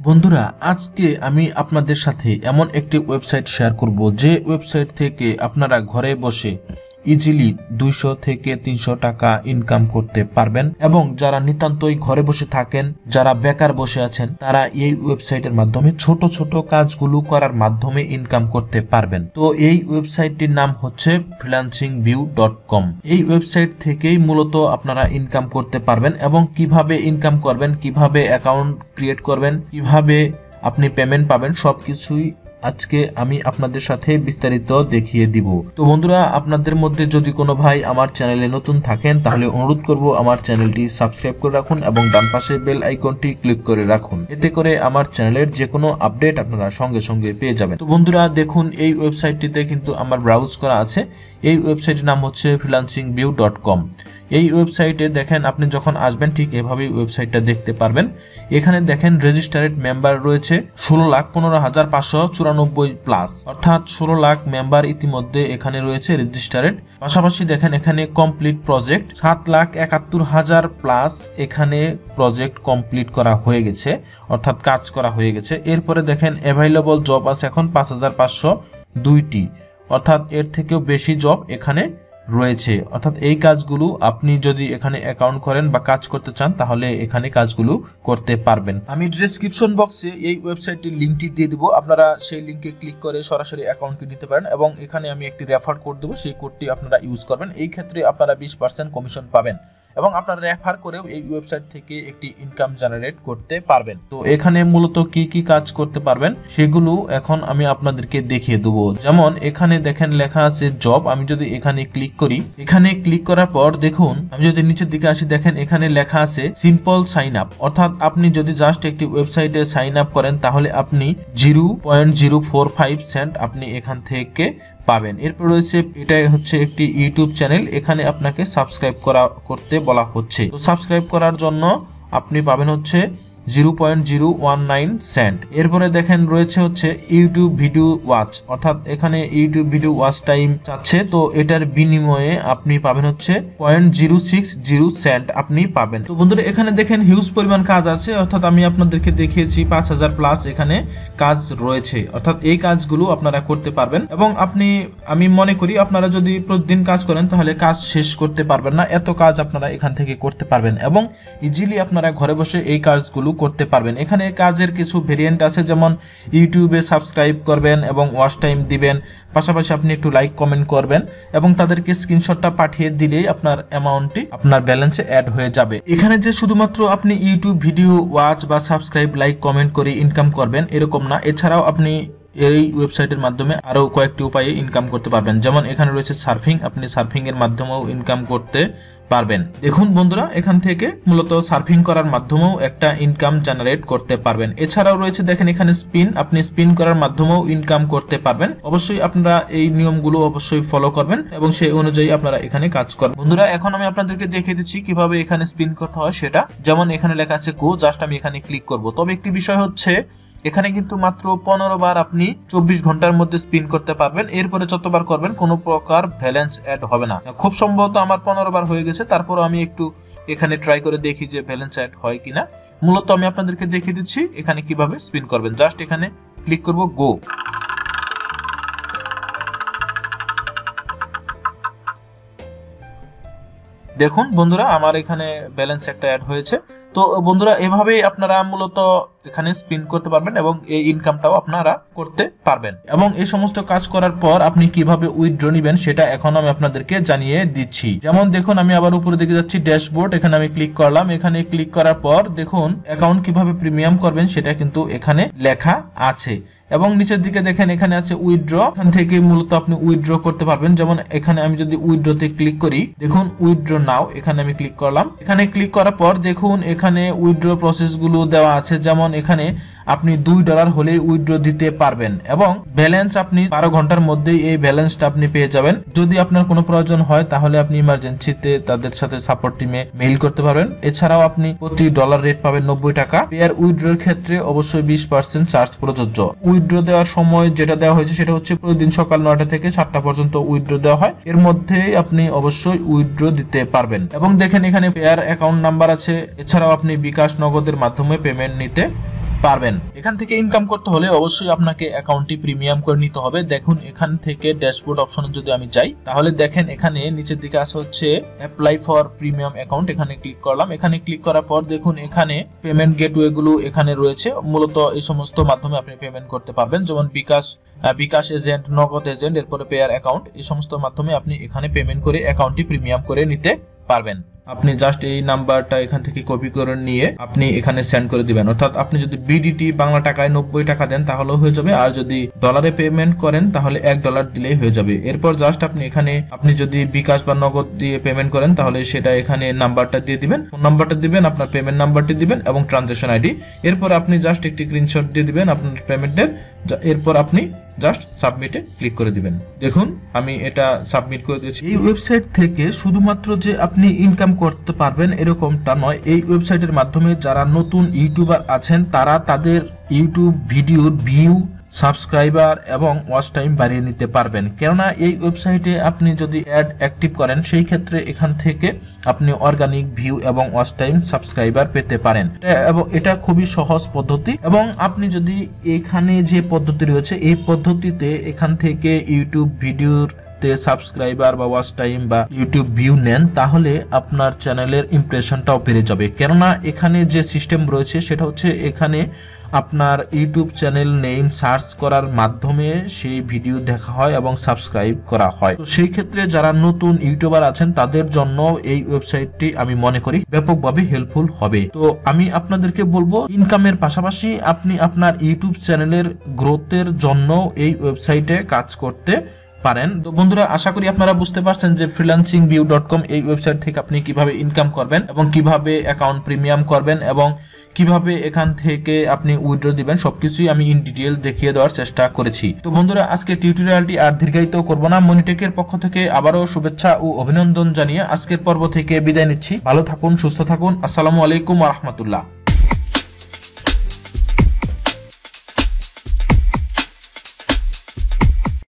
বন্ধুরা, আজকে আমি আপনাদের সাথে এমন একটি ওয়েবসাইট শেয়ার করব যে ওয়েবসাইট থেকে আপনারা ঘরে বসে ইজিলি 200 থেকে 300 টাকা ইনকাম করতে পারবেন। এবং যারা নিতান্তই ঘরে বসে থাকেন, যারা বেকার বসে আছেন, তারা এই ওয়েবসাইটের মাধ্যমে ছোট ছোট কাজগুলো করার মাধ্যমে ইনকাম করতে পারবেন। তো এই ওয়েবসাইটটির নাম হচ্ছে freelancingview.com। এই ওয়েবসাইট থেকেই মূলত আপনারা ইনকাম করতে পারবেন এবং কিভাবে ইনকাম করবেন, কিভাবে অ্যাকাউন্ট ক্রিয়েট করবেন, কিভাবে আপনি পেমেন্ট পাবেন, সবকিছুই আজকে আমি আপনাদের সাথে বিস্তারিত দেখিয়ে দিব। তো বন্ধুরা, আপনাদের মধ্যে যদি কোনো ভাই আমার চ্যানেলে নতুন থাকেন তাহলে অনুরোধ করব আমার চ্যানেলটি সাবস্ক্রাইব করে রাখুন এবং ডান পাশে বেল আইকনটি ক্লিক করে রাখুন। এতে করে আমার চ্যানেলের যে কোনো আপডেট আপনারা সঙ্গে সঙ্গে পেয়ে যাবেন। তো বন্ধুরা দেখুন, এই ওয়েবসাইটটিতে কিন্তু আমার ব্রাউজ করা আছে। এই ওয়েবসাইটের নাম হচ্ছে freelancingview.com। এই ওয়েবসাইটে দেখেন, আপনি যখন আসবেন ঠিক এভাবেই ওয়েবসাইটটা দেখতে পারবেন। এখানে দেখেন রেজিস্টার্ড মেম্বার রয়েছে 16,15,594 প্লাস, অর্থাৎ 16 লাখ মেম্বার ইতিমধ্যে এখানে রয়েছে রেজিস্টার্ড। পাশাপাশি দেখেন এখানে কমপ্লিট প্রজেক্ট 7,71,000 প্লাস এখানে প্রজেক্ট কমপ্লিট করা হয়ে গেছে, অর্থাৎ কাজ করা হয়ে গেছে। এরপরে দেখেন অ্যাভেলেবল জব আছে এখন 5,502টি, অর্থাৎ এর থেকেও বেশি জব এখানে রয়েছে। অর্থাৎ এই কাজগুলো আপনি যদি এখানে অ্যাকাউন্ট করেন বা কাজ করতে চান তাহলে এখানে কাজগুলো করতে পারবেন। আমি ডেসক্রিপশন বক্সে এই ওয়েবসাইটের লিংকটি দিয়ে দিব, আপনারা সেই লিংকে ক্লিক করে সরাসরি অ্যাকাউন্টটি নিতে পারেন এবং এখানে আমি একটি রেফার কোড দেবো, সেই কোডটি আপনারা ইউজ করবেন। এই ক্ষেত্রে আপনারা 20% কমিশন পাবেন এবং আপনারা রেফার করেও এই ওয়েবসাইট থেকে একটি ইনকাম জেনারেট করতে পারবেন। তো এখানে মূলত কি কি কাজ করতে পারবেন সেগুলো এখন আমি আপনাদেরকে দেখিয়ে দেবো। যেমন এখানে দেখেন লেখা আছে জব। আমি যদি এখানে ক্লিক করি, এখানে ক্লিক করার পর দেখুন, আমি যদি নিচের দিকে আসি, দেখেন এখানে লেখা আছে সিম্পল সাইন আপ। অর্থাৎ আপনি যদি জাস্ট একটি ওয়েবসাইটে সাইন আপ করেন তাহলে আপনি 0.045 সেন্ট আপনি এখান থেকে পাবেন। এরপর রয়েছে, এটাই হচ্ছে একটি ইউটিউব চ্যানেল, এখানে আপনাকে সাবস্ক্রাইব করতে বলা হচ্ছে। তো সাবস্ক্রাইব করার জন্য আপনি পাবেন হচ্ছে 0.019 সেন্ট। এরপরে দেখেন রয়েছে হচ্ছে ইউটিউব ভিডিও ওয়াচ, অর্থাৎ এখানে ইউটিউব ভিডিও ওয়াচ টাইম চাচ্ছে, তো এটার বিনিময়ে আপনি পাবেন হচ্ছে 0.060 সেন্ট আপনি পাবেন। তো বন্ধুরা এখানে দেখেন হিউজ পরিমাণ কাজ আছে, অর্থাৎ আমি আপনাদেরকে দেখিয়েছি 5,000 প্লাস এখানে কাজ রয়েছে, অর্থাৎ এই কাজগুলো আপনারা করতে পারবেন। এবং আমি মনে করি আপনারা যদি প্রতিদিন কাজ করেন তাহলে কাজ শেষ করতে পারবেন না, এত কাজ আপনারা এখান থেকে করতে পারবেন এবং ইজিলি আপনারা ঘরে বসে এই কাজগুলো করতে পারবেন। এখানে কাজের কিছু ভেরিয়েন্ট আছে, যেমন ইউটিউবে সাবস্ক্রাইব করবেন এবং ওয়াচ টাইম দিবেন, পাশাপাশি আপনি একটু লাইক কমেন্ট করবেন এবং তাদেরকে স্ক্রিনশটটা পাঠিয়ে দিলেই আপনার অ্যামাউন্টটি আপনার ব্যালেন্সে অ্যাড হয়ে যাবে। এখানে যে শুধুমাত্র আপনি ইউটিউব ভিডিও ওয়াচ বা সাবস্ক্রাইব লাইক কমেন্ট করে ইনকাম করবেন এরকম না, এছাড়াও আপনি এই ওয়েবসাইটের মাধ্যমে আরো কয়েকটি উপায়ে ইনকাম করতে পারবেন। যেমন এখানে রয়েছে সার্ফিং, আপনি সার্ফিং এর মাধ্যমেও ইনকাম করতে পারবেন। দেখুন বন্ধুরা, এখান থেকে মূলত সার্ফিং করার মাধ্যমেও একটা ইনকাম জেনারেট করতে পারবেন। এছাড়াও রয়েছে দেখেন এখানে স্পিন, আপনি স্পিন করার মাধ্যমেও ইনকাম করতে পারবেন। অবশ্যই আপনারা এই নিয়মগুলো অবশ্যই ফলো করবেন এবং সেই অনুযায়ী আপনারা এখানে কাজ করবেন। বন্ধুরা এখন আমি আপনাদেরকে দেখিয়ে দিচ্ছি কিভাবে এখানে স্পিন করতে হয় সেটা। যেমন এখানে লেখা আছে গো, জাস্ট আমি এখানে ক্লিক করব। তবে একটি বিষয় হচ্ছে এখানে কিন্তু মাত্র 15 বার আপনি 24 ঘন্টার মধ্যে স্পিন করতে পারবেন। এরপরে যতবার করবেন কোনো প্রকার ব্যালেন্স অ্যাড হবে না। খুব সম্ভবত আমার 15 বার হয়ে গেছে, তারপর আমি একটু এখানে ট্রাই করে দেখি যে ব্যালেন্স অ্যাড হয় কিনা। মূলত আমি আপনাদেরকে দেখিয়ে দিচ্ছি এখানে কিভাবে স্পিন করবেন। জাস্ট এখানে ক্লিক করব গো। দেখুন বন্ধুরা, আমার এখানে ব্যালেন্স একটা অ্যাড হয়েছে। তো বন্ধুরা এভাবেই আপনারা মূলত এখানে স্পিন করতে পারবেন এবং এই ইনকামটাও আপনারা করতে পারবেন। এবং এই সমস্ত কাজ করার পর আপনি কিভাবে উইথড্র নেবেন সেটা এখন আমি আপনাদেরকে জানিয়ে দিচ্ছি। যেমন দেখুন, আমি আবার উপরে দিকে যাচ্ছি, ড্যাশবোর্ড, এখানে আমি ক্লিক করলাম। এখানে ক্লিক করার পর দেখুন অ্যাকাউন্ট কিভাবে প্রিমিয়াম করবেন সেটা কিন্তু এখানে লেখা আছে। এবং নিচের দিকে দেখেন এখানে আছে উইথড্র, এখান থেকে মূলত আপনি উইথড্র করতে পারবেন। যেমন এখানে আমি যদি উইথড্রতে ক্লিক করি, দেখুন উইথড্র নাও, এখানে আমি ক্লিক করলাম। এখানে ক্লিক করার পর দেখুন এখানে উইথড্র প্রসেস গুলো দেওয়া আছে। যেমন এখানে আপনি $2 হলেই উইথড্র দিতে পারবেন এবং ব্যালেন্স আপনি 12 ঘন্টার মধ্যেই এই ব্যালেন্সটা আপনি পেয়ে যাবেন। যদি আপনার কোনো প্রয়োজন হয় তাহলে আপনি ইমার্জেন্সিতে তাদের সাথে সাপোর্ট টিমে মেইল করতে পারবেন। এছাড়াও আপনি প্রতি ডলার রেট পাবেন 90 টাকা। পেয়ার উইথড্রর ক্ষেত্রে অবশ্যই 20% চার্জ প্রযোজ্য। উইথড্র দেওয়ার সময় যেটা দেওয়া হয়েছে সেটা হচ্ছে প্রতিদিন সকাল 9টা থেকে 7টা পর্যন্ত উইথড্র দেওয়া হয়। এর মধ্যেই আপনি অবশ্যই উইথড্র দিতে পারবেন। এবং দেখেন এখানে পেয়ার অ্যাকাউন্ট নাম্বার আছে। এছাড়াও আপনি বিকাশ নগদের মাধ্যমে পেমেন্ট নিতে পারবেন। এখান থেকে ইনকাম করতে হলে অবশ্যই আপনাকে অ্যাকাউন্টটি প্রিমিয়াম করে নিতে হবে। দেখুন এখান থেকে ড্যাশবোর্ড অপশনে যদি আমি যাই তাহলে দেখেন এখানে নিচের দিকে আছে হচ্ছে অ্যাপ্লাই ফর প্রিমিয়াম অ্যাকাউন্ট, এখানে ক্লিক করলাম। এখানে ক্লিক করার পর দেখুন এখানে পেমেন্ট গেটওয়ে গুলো এখানে রয়েছে। মূলত এই সমস্ত মাধ্যমে আপনি পেমেন্ট করতে পারবেন, যেমন বিকাশ এজেন্ট, নগদ এজেন্ট, এরপরে পেয়ার অ্যাকাউন্ট, এই সমস্ত মাধ্যমে আপনি এখানে পেমেন্ট করে অ্যাকাউন্টটি প্রিমিয়াম করে নিতে পারবেন। আপনি জাস্ট এই নাম্বারটা এখান থেকে কপি করে নিয়ে আপনি এখানে সেন্ড করে দিবেন। অর্থাৎ আপনি যদি বিডিটি বাংলা টাকায় 90 টাকা দেন তাহলেও হয়ে যাবে, আর যদি ডলারে পেমেন্ট করেন তাহলে $1 দিলেই হয়ে যাবে। এরপর জাস্ট আপনি যদি বিকাশ বা নগদ দিয়ে পেমেন্ট করেন তাহলে সেটা এখানে নাম্বারটা দিয়ে দিবেন, ফোন নাম্বারটা দিবেন, আপনার পেমেন্ট নাম্বারটি দিবেন এবং ট্রানজাকশন আইডি। এরপর আপনি জাস্ট একটি স্ক্রিনশট দিয়ে দিবেন আপনার পেমেন্টের। এরপর আপনি জাস্ট সাবমিটে ক্লিক করে দিবেন। দেখুন আমি এটা সাবমিট করে দিয়েছি। এই ওয়েবসাইট থেকে শুধুমাত্র যে আপনি ইনকাম করতে পারবেন এরকমটা নয়, এই ওয়েবসাইটের মাধ্যমে যারা নতুন ইউটিউবার আছেন তারা তাদের ইউটিউব ভিডিওর ভিউ, সাবস্ক্রাইবার এবং ওয়াচ টাইম বাড়িয়ে নিতে পারবেন। কেননা এই ওয়েবসাইটে আপনি যদি অ্যাড অ্যাক্টিভ করেন সেই ক্ষেত্রে এখান থেকে আপনি অর্গানিক ভিউ এবং ওয়াচ টাইম, সাবস্ক্রাইবার পেতে পারেন। এবং এটা খুবই সহজ পদ্ধতি, এবং আপনি যদি এখানে যে পদ্ধতি রয়েছে এই পদ্ধতিতে এখান থেকে ইউটিউব ভিডিওর সাবস্ক্রাইবার বা ওয়াচ টাইম বা ইউটিউব ভিউ নেন তাহলে আপনার চ্যানেলের ইমপ্রেশনটাও বেড়ে যাবে। কেননা এখানে যে সিস্টেম রয়েছে সেটা হচ্ছে এখানে আপনার ইউটিউব চ্যানেল নেম সার্চ করার মাধ্যমে সেই ভিডিও দেখা হয় এবং সাবস্ক্রাইব করা হয়। তো সেই ক্ষেত্রে যারা নতুন ইউটিউবার আছেন তাদের জন্য এই ওয়েবসাইটটি আমি মনে করি ব্যাপকভাবে হেল্পফুল হবে। তো আমি আপনাদেরকে বলবো ইনকামের পাশাপাশি আপনি আপনার ইউটিউব চ্যানেলের গ্রোথের জন্য এই ওয়েবসাইটে কাজ করতে পারেন। তো বন্ধুরা আশা করি আপনারা বুঝতে পারছেন যে freelancingview.com এই ওয়েবসাইট থেকে আপনি কিভাবে ইনকাম করবেন এবং কিভাবে অ্যাকাউন্ট প্রিমিয়াম করবেন এবং কিভাবে এখান থেকে আপনি উইথড্র দিবেন, সবকিছুই আমি ইন ডিটেইল দেখিয়ে দেওয়ার চেষ্টা করেছি। তো বন্ধুরা আজকে টিউটোরিয়ালটি আর দীর্ঘায়িত করব না। মনিটেকের পক্ষ থেকে আবারও শুভেচ্ছা ও অভিনন্দন জানিয়ে আজকের পর্ব থেকে বিদায় নিচ্ছি। ভালো থাকুন, সুস্থ থাকুন। আসসালামু আলাইকুম ওয়া রাহমাতুল্লাহ।